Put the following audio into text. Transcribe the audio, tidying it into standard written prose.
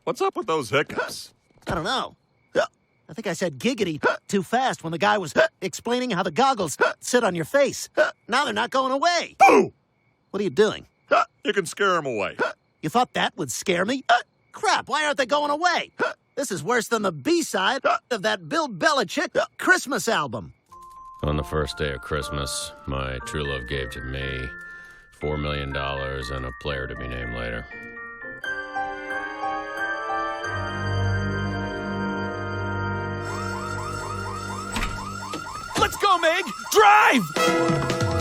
What's up with those hiccups? I don't know. I think I said giggity too fast when the guy was explaining how the goggles sit on your face. Now they're not going away. Boo! What are you doing? You can scare them away. You thought that would scare me? Crap, why aren't they going away? This is worse than the B-side of that Bill Belichick Christmas album. On the first day of Christmas, my true love gave to me $4 million and a player to be named later. Let's go, Meg! Drive!